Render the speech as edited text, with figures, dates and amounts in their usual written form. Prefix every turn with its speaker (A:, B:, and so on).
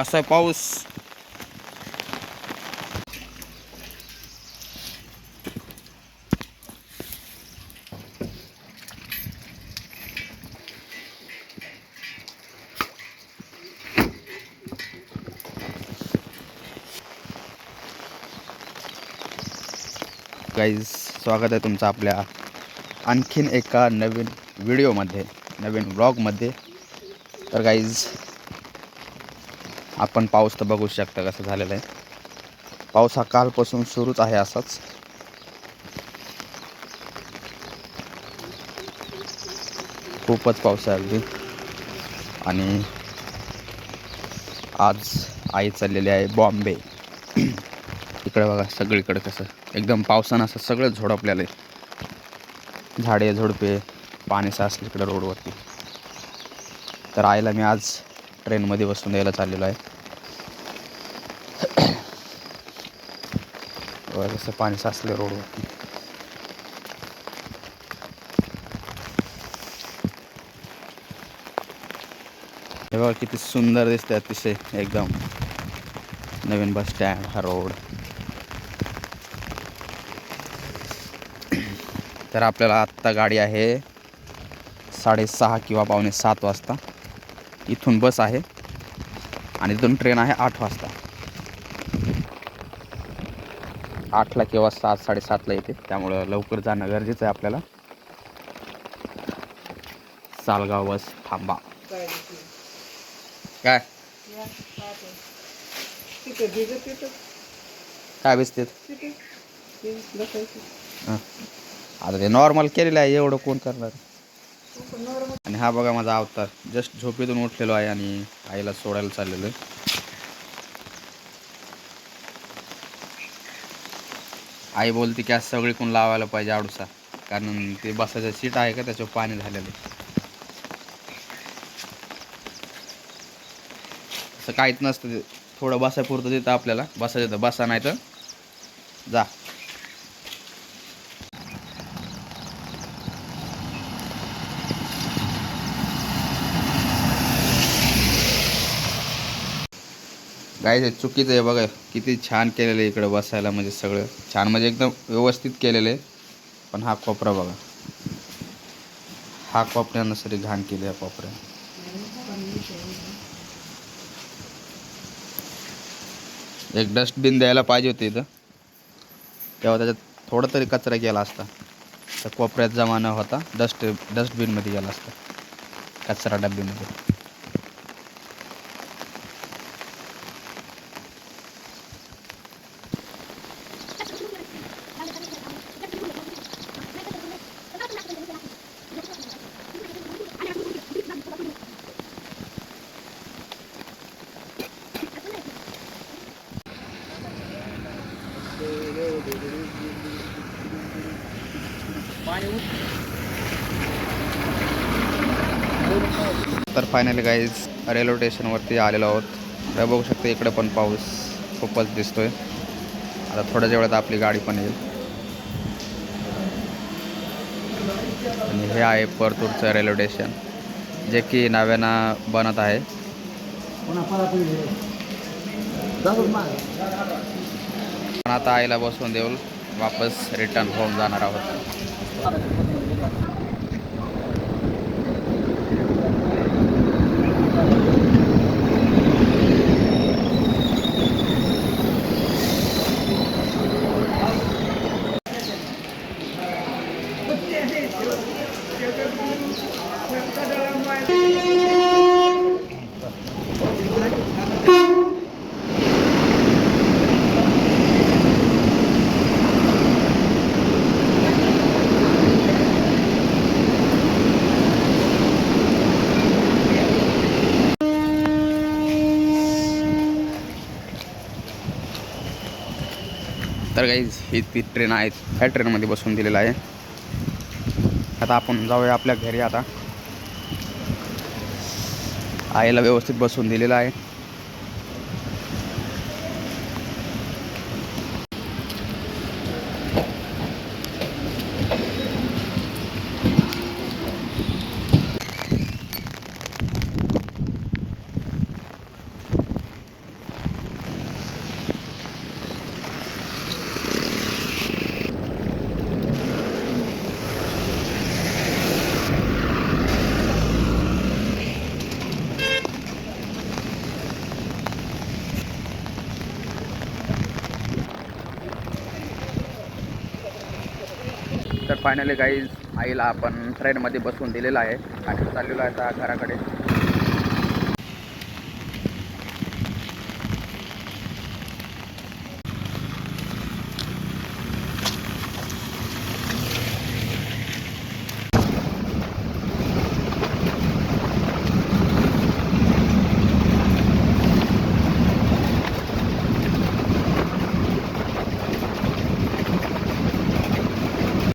A: कसा आहे पाऊस. गाईज, स्वागत आहे तुमचं आपल्या आणखीन एका नवीन व्हिडिओमध्ये, नवीन व्लॉगमध्ये. तर गाईज, आपण पाऊस तर बघू शकता कसं झालेला आहे. पाऊस हा कालपासून सुरूच आहे असाच. खूपच पाऊस आहे अगदी. आणि आज आई चाललेली आहे बॉम्बे. इकडे बघा सगळीकडे कसं एकदम पावसानं असं सगळं झोडपलेलं आहे. झाडे झुडपे पाणी साचलं इकडे रोडवरती. तर आईला मी आज ट्रेनमध्ये बसून द्यायला चाललेलो आहे. कसं पाणी साचलं रोडवरती. हे बघा किती सुंदर दिसते अतिशय एकदम. नवीन बस स्टँड, हा रोड. तर आपल्याला आत्ता गाडी आहे 6:30 किंवा 6:45 वाजता. इथून बस आहे आणि इथून ट्रेन आहे 8 वाजता. 8ला किंवा 7:30ला येते. त्यामुळं लवकर जाणं गरजेचं आहे आपल्याला. सालगाव बस थांबा. काय काय बसते आता ते नॉर्मल केलेलं आहे, एवढं कोण करणार. आणि हा बघा माझा अवतार. जस्ट झोपेतून उठलेलो आहे आणि आईला सोडायला चाललेलो आहे. आई बोलते की आज सगळी कोण लावायला पाहिजे आडूसा, कारण ते बसायचं सीट आहे का त्याच्यावर पाणी झालेलं आहे. असं काहीच नसतं ते, थोडं बसायपुरतं देतं आपल्याला. बसायचं तर बसा, नाही तर जा. गाईज हे चुकीचं आहे बघा. किती छान केलेलं आहे इकडे बसायला, म्हणजे सगळं छान, म्हणजे एकदम व्यवस्थित केलेलं आहे. पण हा कोपरा बघा, हा कोपऱ्यानं सरी घाण केली आहे. कोपऱ्या एक डस्टबिन द्यायला पाहिजे होते इथं, तेव्हा त्याच्यात थोडा तरी कचरा गेला असता. तर कोपऱ्यात जमा न होता डस्टबिनमध्ये गेला असता, कचरा डब्बीमध्ये. तर फायनली गाईज रेल्वे स्टेशनवरती आलेलो आहोत. तर बघू शकता इकडे पण पाऊस खूपच दिसतोय. आता थोड्याच वेळात आपली गाडी पण येईल. आणि हे आहे परतूरचं रेल्वे स्टेशन, जे की नव्यानं बनत आहे. पण आता आईला बसवून देऊन वापस रिटर्न होऊन जाणार आहोत. तर गाईज ही ती ट्रेन आहे, ह्या ट्रेनमध्ये बसून दिलेलं आहे. आता आपण जाऊया आपल्या घरी. आता आईला व्यवस्थित बसून दिलेलं आहे. फायनली गाईज आईला आपण ट्रेनमध्ये बसवून दिलेलं आहे आणि चाललेलो आहे आता घराकडे.